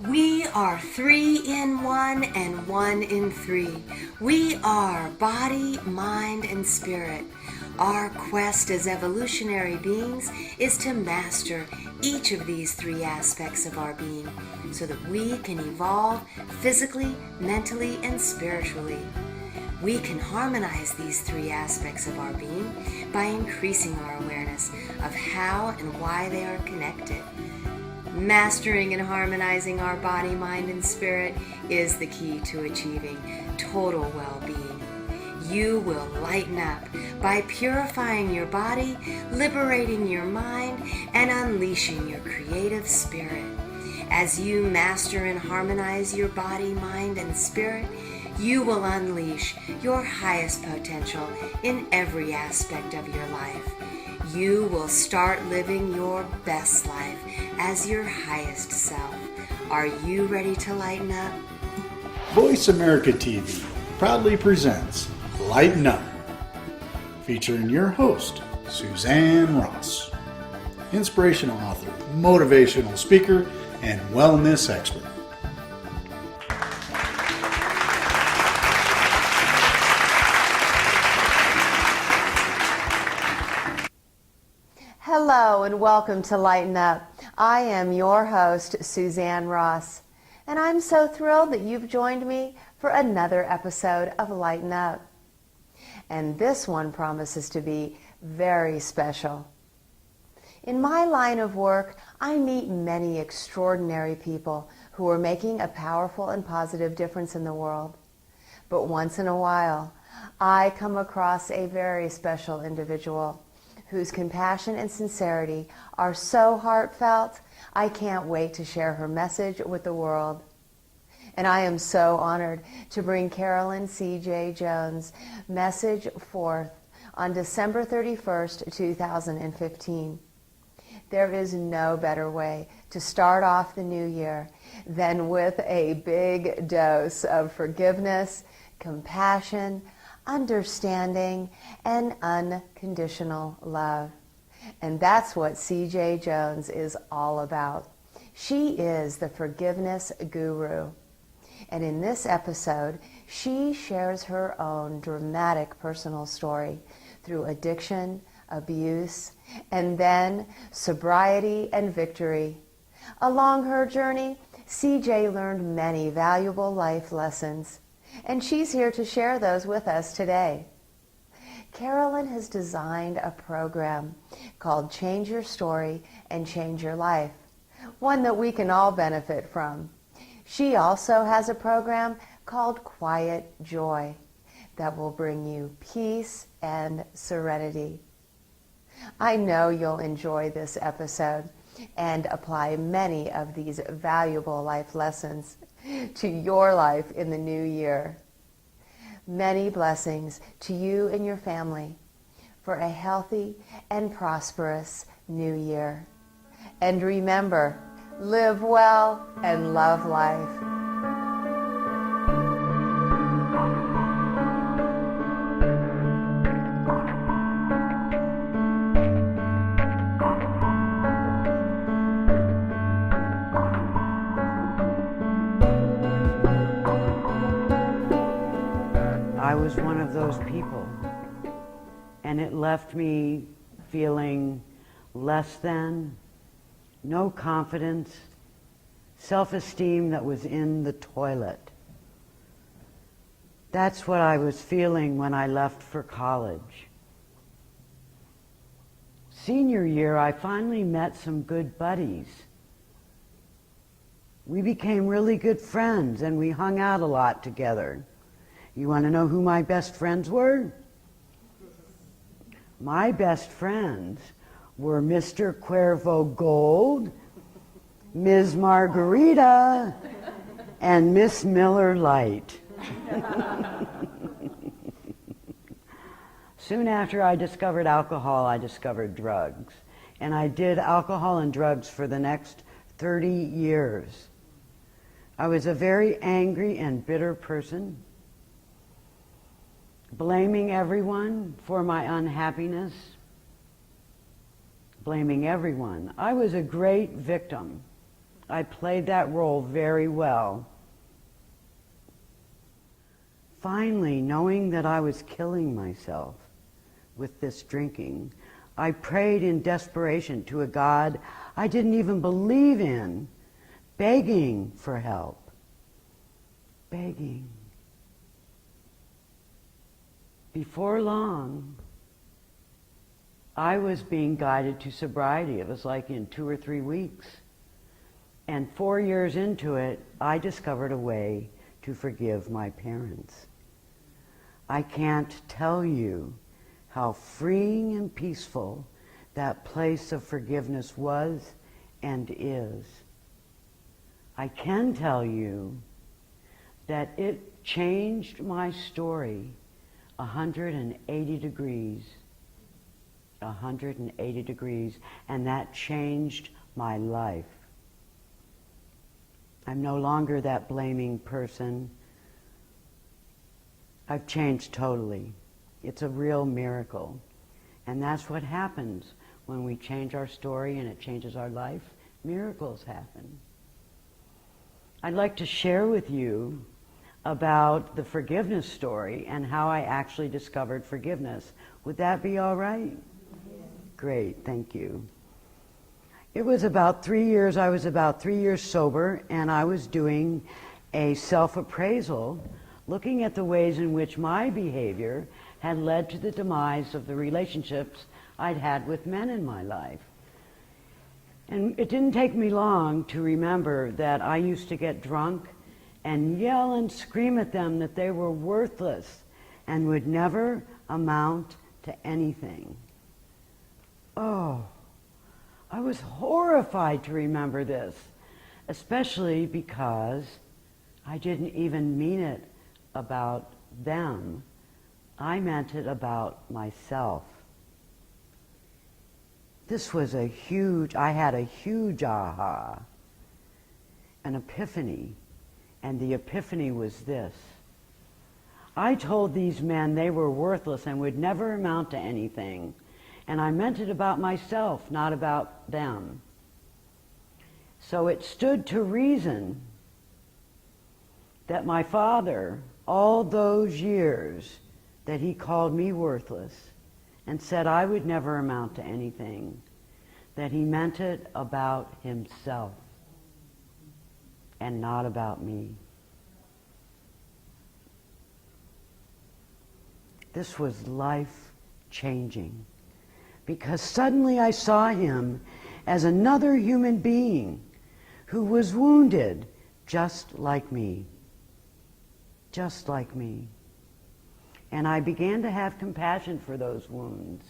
We are 3 in 1 and 1 in 3. We are body, mind, and spirit. Our quest as evolutionary beings is to master each of these 3 aspects of our being so that we can evolve physically, mentally, and spiritually. We can harmonize these 3 aspects of our being by increasing our awareness of how and why they are connected. Mastering and harmonizing our body, mind, and spirit is the key to achieving total well-being. You will lighten up by purifying your body, liberating your mind, and unleashing your creative spirit. As you master and harmonize your body, mind, and spirit, you will unleash your highest potential in every aspect of your life. You will start living your best life as your highest self. Are you ready to lighten up? Voice America TV proudly presents Lighten Up, featuring your host, Suzanne Ross, inspirational author, motivational speaker, and wellness expert. Hello and welcome to Lighten Up. I am your host, Suzanne Ross, and I'm so thrilled that you've joined me for another episode of Lighten Up. And this one promises to be very special. In my line of work, I meet many extraordinary people who are making a powerful and positive difference in the world. But once in a while, I come across a very special individual whose compassion and sincerity are so heartfelt, I can't wait to share her message with the world. And I am so honored to bring Carolyn CJ Jones' message forth on December 31st, 2015. There is no better way to start off the new year than with a big dose of forgiveness, compassion, understanding, and unconditional love. And that's what CJ Jones is all about. She is the Forgiveness Guru. And in this episode, she shares her own dramatic personal story through addiction, abuse, and then sobriety and victory. Along her journey, CJ learned many valuable life lessons, and she's here to share those with us today. Carolyn has designed a program called Change Your Story and Change Your Life, one that we can all benefit from. She also has a program called Quiet Joy that will bring you peace and serenity. I know you'll enjoy this episode and apply many of these valuable life lessons to your life in the new year. Many blessings to you and your family for a healthy and prosperous new year. And remember, live well and love life. I was one of those people, and it left me feeling less than, no confidence, self-esteem that was in the toilet. That's what I was feeling when I left for college. Senior year, I finally met some good buddies. We became really good friends, and we hung out a lot together. You want to know who my best friends were? My best friends were Mr. Cuervo Gold, Ms. Margarita, and Miss Miller Lite. Soon after I discovered alcohol, I discovered drugs. And I did alcohol and drugs for the next 30 years. I was a very angry and bitter person, blaming everyone for my unhappiness, blaming everyone. I was a great victim. I played that role very well. Finally, knowing that I was killing myself with this drinking, I prayed in desperation to a God I didn't even believe in, begging for help. Begging. Before long, I was being guided to sobriety. It was like in 2 or 3 weeks. And 4 years into it, I discovered a way to forgive my parents. I can't tell you how freeing and peaceful that place of forgiveness was and is. I can tell you that it changed my story 180 degrees. 180 degrees, and that changed my life. I'm no longer that blaming person. I've changed totally. It's a real miracle. And that's what happens when we change our story and it changes our life. Miracles happen. I'd like to share with you about the forgiveness story and how I actually discovered forgiveness. Would that be all right? Great, thank you. It was about 3 years, I was about 3 years sober, and I was doing a self-appraisal, looking at the ways in which my behavior had led to the demise of the relationships I'd had with men in my life. And it didn't take me long to remember that I used to get drunk and yell and scream at them that they were worthless and would never amount to anything. Oh, I was horrified to remember this, especially because I didn't even mean it about them. I meant it about myself. This was I had a huge aha, an epiphany, and the epiphany was this. I told these men they were worthless and would never amount to anything. And I meant it about myself, not about them. So it stood to reason that my father, all those years that he called me worthless and said I would never amount to anything, that he meant it about himself and not about me. This was life-changing. Because suddenly I saw him as another human being who was wounded just like me. Just like me. And I began to have compassion for those wounds.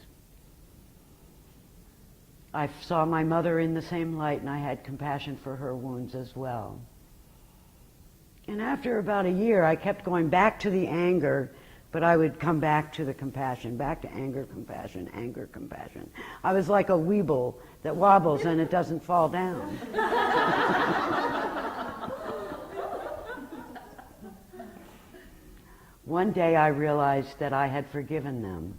I saw my mother in the same light, and I had compassion for her wounds as well. And after about a year, I kept going back to the anger, but I would come back to the compassion, back to anger, compassion, anger, compassion. I was like a weeble that wobbles and it doesn't fall down. One day I realized that I had forgiven them.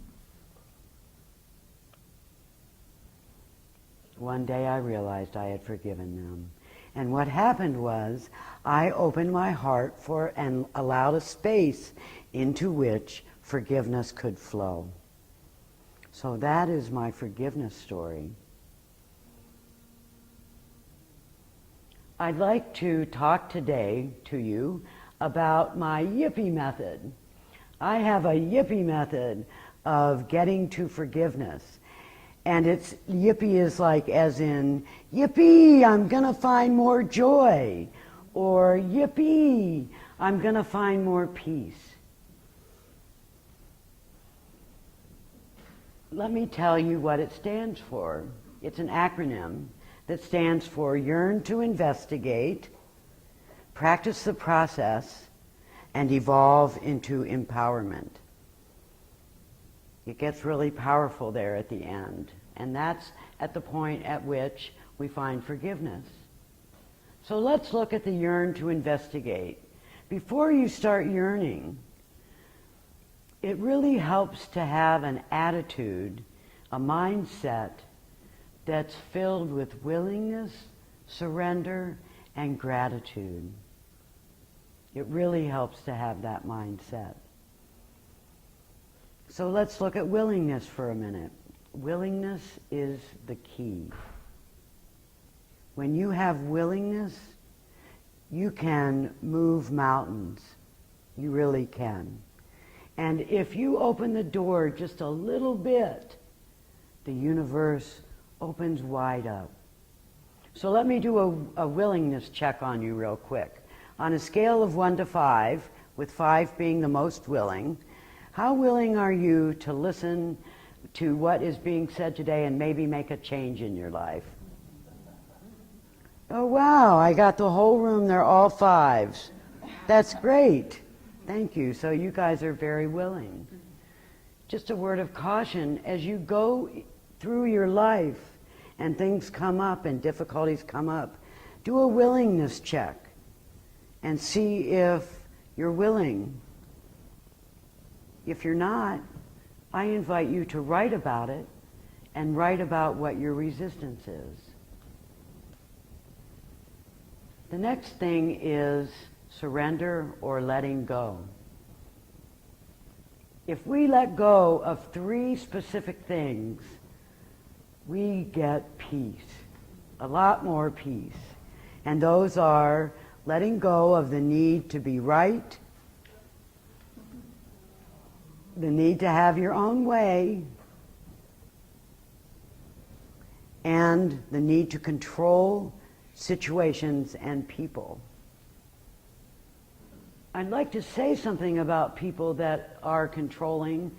One day I realized I had forgiven them. And what happened was I opened my heart for and allowed a space into which forgiveness could flow. So that is my forgiveness story. I'd like to talk today to you about my yippee method. I have a yippee method of getting to forgiveness. And it's yippee is like as in, yippee, I'm gonna find more joy. Or yippee, I'm gonna find more peace. Let me tell you what it stands for. It's an acronym that stands for YEARN to investigate, practice the process, and evolve into empowerment. It gets really powerful there at the end. And that's at the point at which we find forgiveness. So let's look at the YEARN to investigate. Before you start yearning, it really helps to have an attitude, a mindset that's filled with willingness, surrender, and gratitude. It really helps to have that mindset. So let's look at willingness for a minute. Willingness is the key. When you have willingness, you can move mountains. You really can. And if you open the door just a little bit, the universe opens wide up. So let me do a willingness check on you real quick. On a scale of 1 to 5, with 5 being the most willing, how willing are you to listen to what is being said today and maybe make a change in your life? Oh wow, I got the whole room, they're all 5s. That's great. Thank you. So you guys are very willing. Just a word of caution, as you go through your life and things come up and difficulties come up, do a willingness check and see if you're willing. If you're not, I invite you to write about it and write about what your resistance is. The next thing is surrender or letting go. If we let go of 3 specific things, we get peace, a lot more peace. And those are letting go of the need to be right, the need to have your own way, and the need to control situations and people. I'd like to say something about people that are controlling.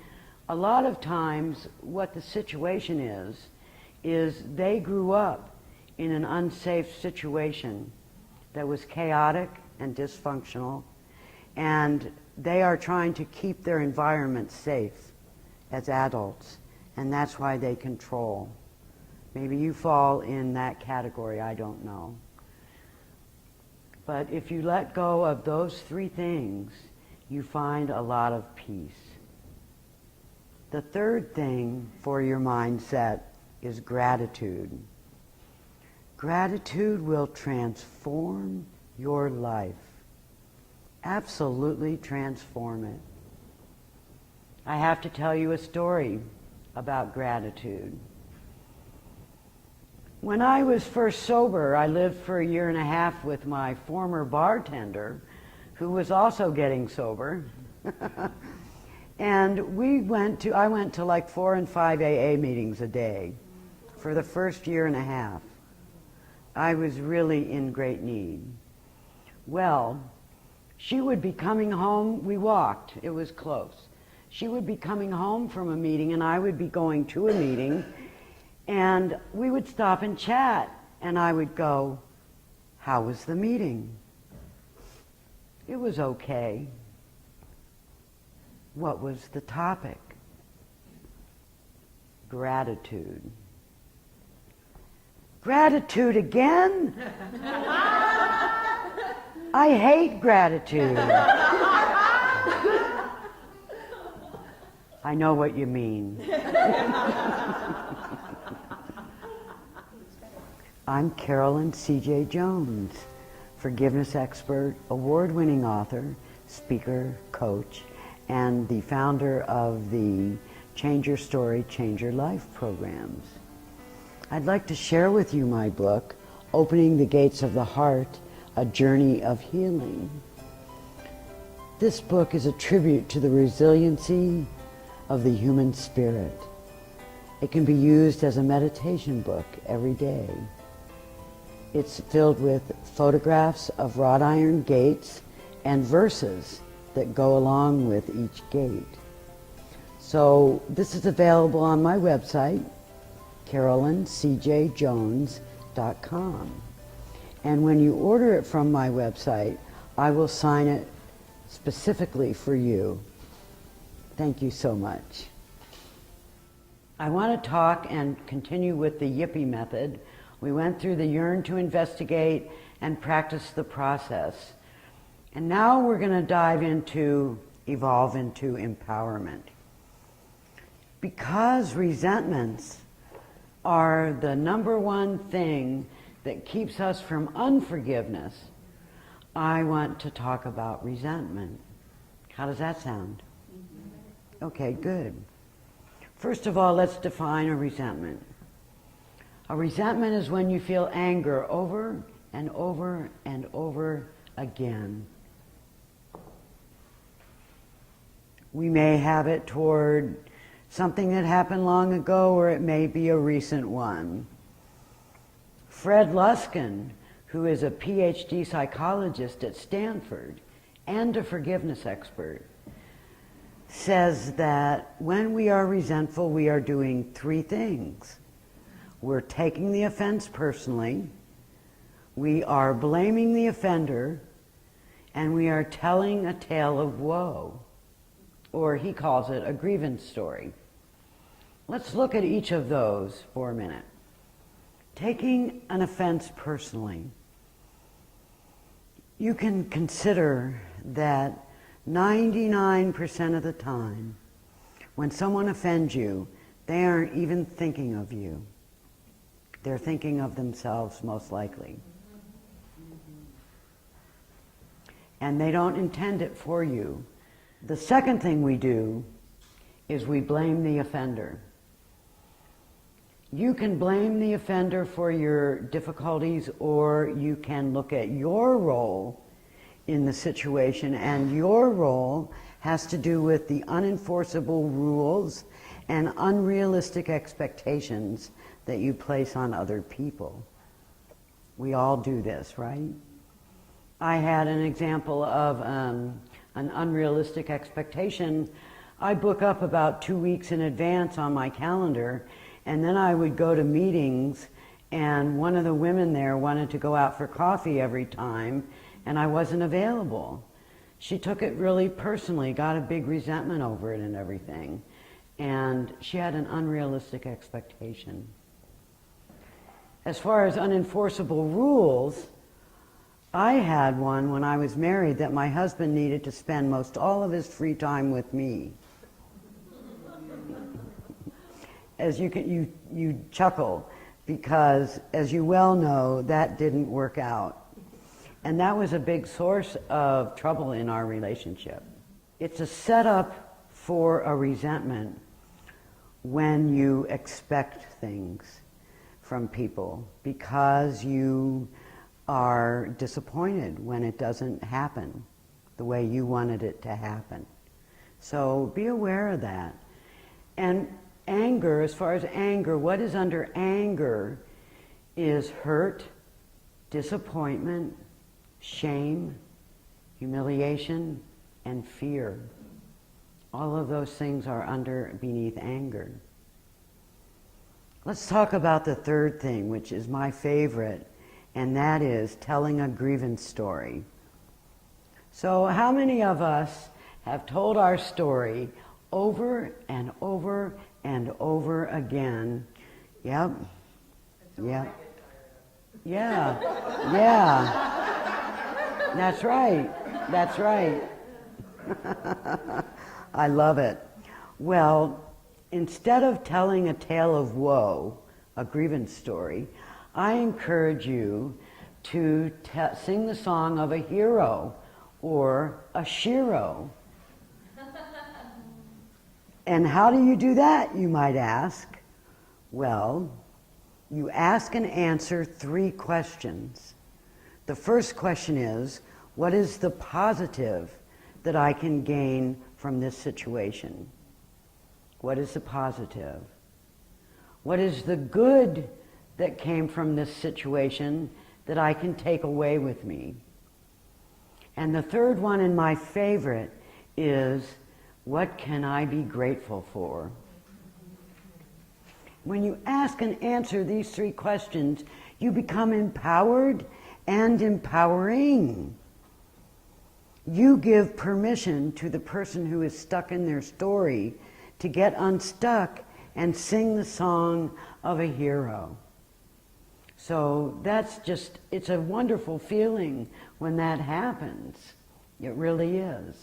A lot of times what the situation is they grew up in an unsafe situation that was chaotic and dysfunctional, and they are trying to keep their environment safe as adults, and that's why they control. Maybe you fall in that category, I don't know. But if you let go of those 3 things, you find a lot of peace. The third thing for your mindset is gratitude. Gratitude will transform your life. Absolutely transform it. I have to tell you a story about gratitude. When I was first sober, I lived for 1.5 years with my former bartender, who was also getting sober. And I went to like 4 and 5 AA meetings a day for the first 1.5 years. I was really in great need. Well, she would be coming home, we walked, it was close. She would be coming home from a meeting and I would be going to a meeting, and we would stop and chat, and I would go, "How was the meeting?" "It was okay." "What was the topic?" "Gratitude." "Gratitude again?" "I hate gratitude." "I know what you mean." I'm Carolyn CJ Jones, forgiveness expert, award-winning author, speaker, coach, and the founder of the Change Your Story, Change Your Life programs. I'd like to share with you my book, Opening the Gates of the Heart, A Journey of Healing. This book is a tribute to the resiliency of the human spirit. It can be used as a meditation book every day. It's filled with photographs of wrought iron gates and verses that go along with each gate. So this is available on my website, CarolynCJJones.com. And when you order it from my website, I will sign it specifically for you. Thank you so much. I want to talk and continue with the YIPPY method. We went through the YEARN to investigate and practice the process. And now we're going to evolve into empowerment. Because resentments are the number one thing that keeps us from unforgiveness, I want to talk about resentment. How does that sound? Okay, good. First of all, let's define a resentment. A resentment is when you feel anger over and over and over again. We may have it toward something that happened long ago, or it may be a recent one. Fred Luskin, who is a PhD psychologist at Stanford and a forgiveness expert, says that when we are resentful, we are doing three things. We're taking the offense personally, we are blaming the offender, and we are telling a tale of woe, or he calls it a grievance story. Let's look at each of those for a minute. Taking an offense personally. You can consider that 99% of the time, when someone offends you, they aren't even thinking of you. They're thinking of themselves, most likely. And they don't intend it for you. The second thing we do is we blame the offender. You can blame the offender for your difficulties, or you can look at your role in the situation, and your role has to do with the unenforceable rules and unrealistic expectations that you place on other people. We all do this, right? I had an example of an unrealistic expectation. I book up about 2 weeks in advance on my calendar, and then I would go to meetings, and one of the women there wanted to go out for coffee every time, and I wasn't available. She took it really personally, got a big resentment over it and everything, and she had an unrealistic expectation. As far as unenforceable rules, I had one when I was married that my husband needed to spend most all of his free time with me. As you chuckle, because as you well know, that didn't work out. And that was a big source of trouble in our relationship. It's a setup for a resentment when you expect things from people because you are disappointed when it doesn't happen the way you wanted it to happen. So be aware of that. And anger, as far as anger, what is under anger is hurt, disappointment, shame, humiliation, and fear. All of those things are beneath anger. Let's talk about the third thing, which is my favorite, and that is telling a grievance story. So how many of us have told our story over and over and over again? Yep. Yep. Yeah. Yeah. That's right. That's right. I love it. Well, instead of telling a tale of woe, a grievance story, I encourage you to sing the song of a hero or a shiro. And how do you do that, you might ask? Well, you ask and answer 3 questions. The first question is, what is the positive that I can gain from this situation? What is the positive? What is the good that came from this situation that I can take away with me? And the third one, and my favorite, is, what can I be grateful for? When you ask and answer these 3 questions, you become empowered and empowering. You give permission to the person who is stuck in their story to get unstuck and sing the song of a hero. So that's just, it's a wonderful feeling when that happens. It really is.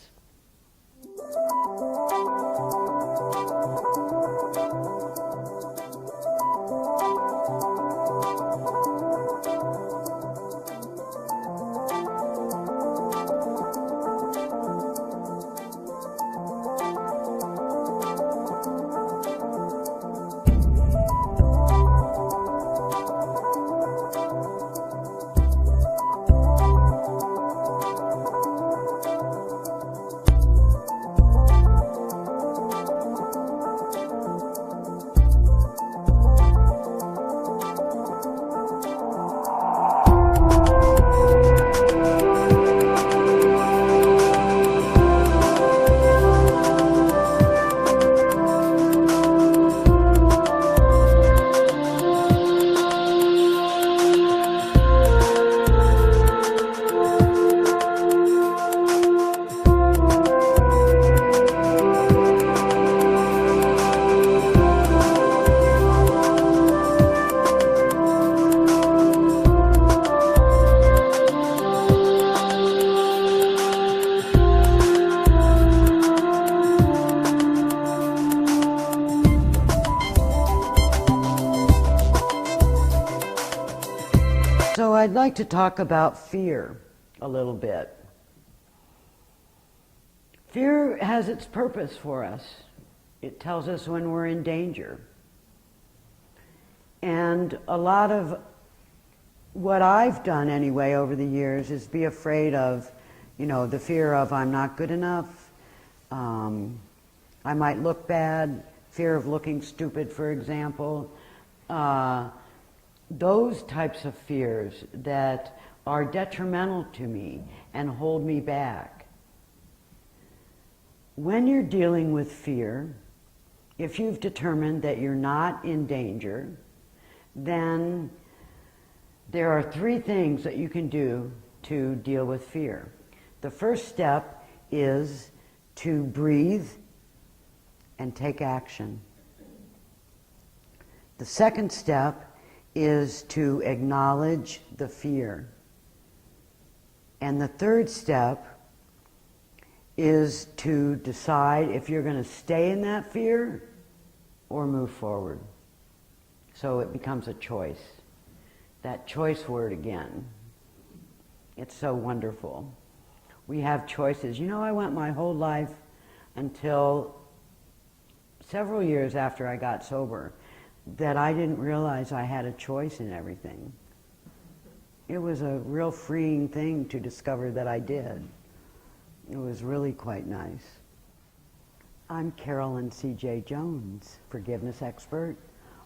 like to talk about fear a little bit. Fear has its purpose for us. It tells us when we're in danger. And a lot of what I've done anyway over the years is be afraid of, the fear of I'm not good enough, I might look bad, fear of looking stupid, for example. Those types of fears that are detrimental to me and hold me back. When you're dealing with fear, if you've determined that you're not in danger, then there are 3 things that you can do to deal with fear. The first step is to breathe and take action. The second step is to acknowledge the fear. And the third step is to decide if you're going to stay in that fear or move forward. So it becomes a choice. That choice word again. It's so wonderful. We have choices. I went my whole life until several years after I got sober that I didn't realize I had a choice in everything. It was a real freeing thing to discover that I did. It was really quite nice. I'm Carolyn CJ Jones, forgiveness expert,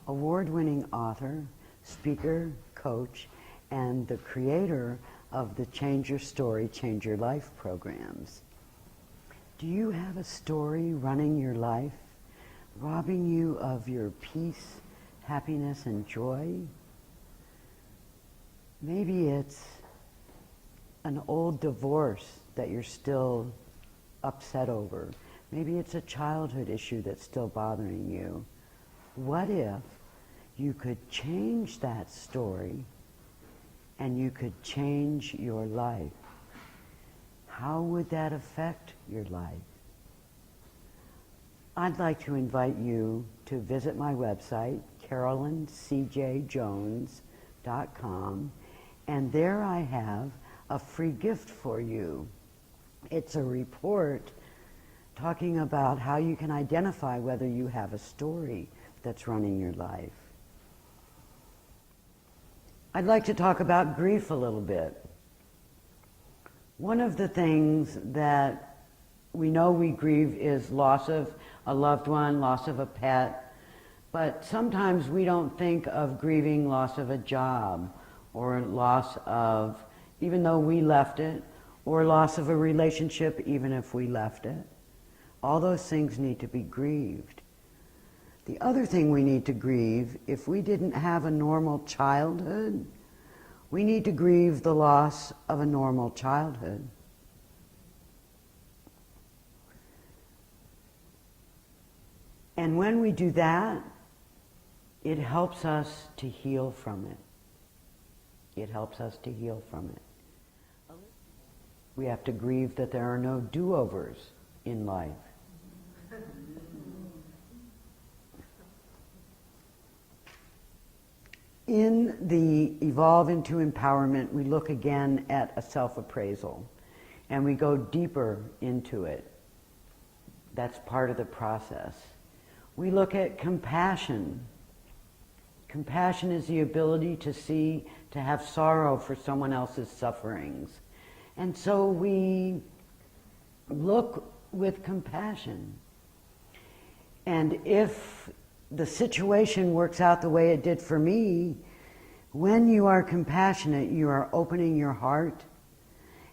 award-winning author, speaker, coach, and the creator of the Change Your Story, Change Your Life programs. Do you have a story running your life, robbing you of your peace, happiness, and joy? Maybe it's an old divorce that you're still upset over. Maybe it's a childhood issue that's still bothering you. What if you could change that story and you could change your life? How would that affect your life? I'd like to invite you to visit my website, CarolynCJJones.com, and there I have a free gift for you. It's a report talking about how you can identify whether you have a story that's running your life. I'd like to talk about grief a little bit. One of the things that we know we grieve is loss of a loved one, loss of a pet, but sometimes we don't think of grieving loss of a job or loss of, even though we left it, or loss of a relationship even if we left it. All those things need to be grieved. The other thing we need to grieve, if we didn't have a normal childhood, we need to grieve the loss of a normal childhood. And when we do that, it helps us to heal from it. It helps us to heal from it. We have to grieve that there are no do-overs in life. In the Evolve into Empowerment, we look again at a self-appraisal, and we go deeper into it. That's part of the process. We look at compassion. Compassion is the ability to see, to have sorrow for someone else's sufferings. And so we look with compassion. And if the situation works out the way it did for me, when you are compassionate, you are opening your heart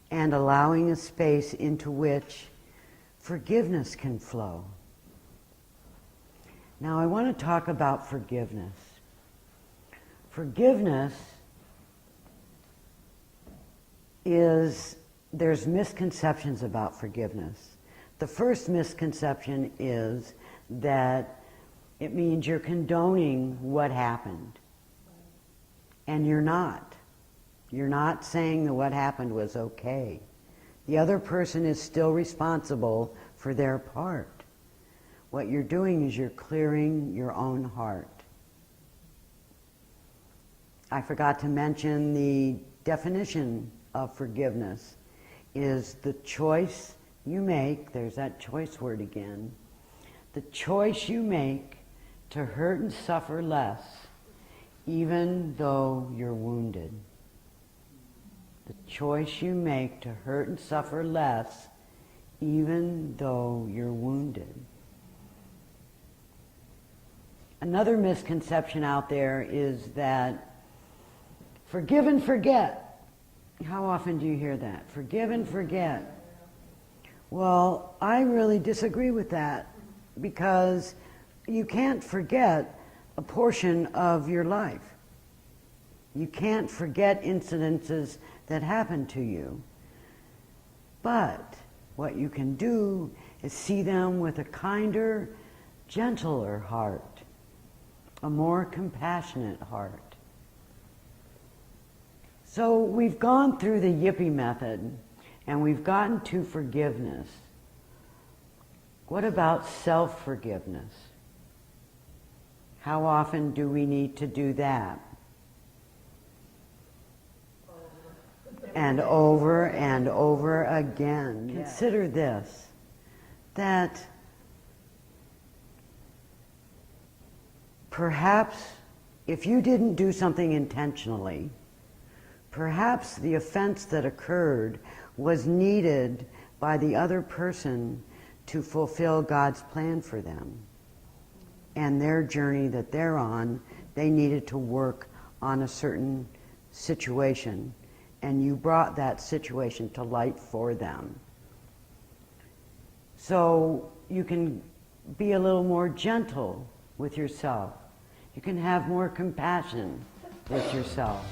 and allowing a space into which forgiveness can flow. Now I want to talk about forgiveness. Forgiveness is, there's misconceptions about forgiveness. The first misconception is that it means you're condoning what happened. And you're not. You're not saying that what happened was okay. The other person is still responsible for their part. What you're doing is you're clearing your own heart. I forgot to mention the definition of forgiveness is the choice you make, there's that choice word again, the choice you make to hurt and suffer less, even though you're wounded. The choice you make to hurt and suffer less, even though you're wounded. Another misconception out there is that forgive and forget. How often do you hear that? Forgive and forget. Well, I really disagree with that, because you can't forget a portion of your life. You can't forget incidences that happened to you. But what you can do is see them with a kinder, gentler heart, a more compassionate heart. So we've gone through the yippee method, and we've gotten to forgiveness. What about self-forgiveness? How often do we need to do that? And over again. Yeah. Consider this, that perhaps if you didn't do something intentionally, perhaps the offense that occurred was needed by the other person to fulfill God's plan for them. And their journey that they're on, they needed to work on a certain situation. And you brought that situation to light for them. So you can be a little more gentle with yourself. You can have more compassion with yourself.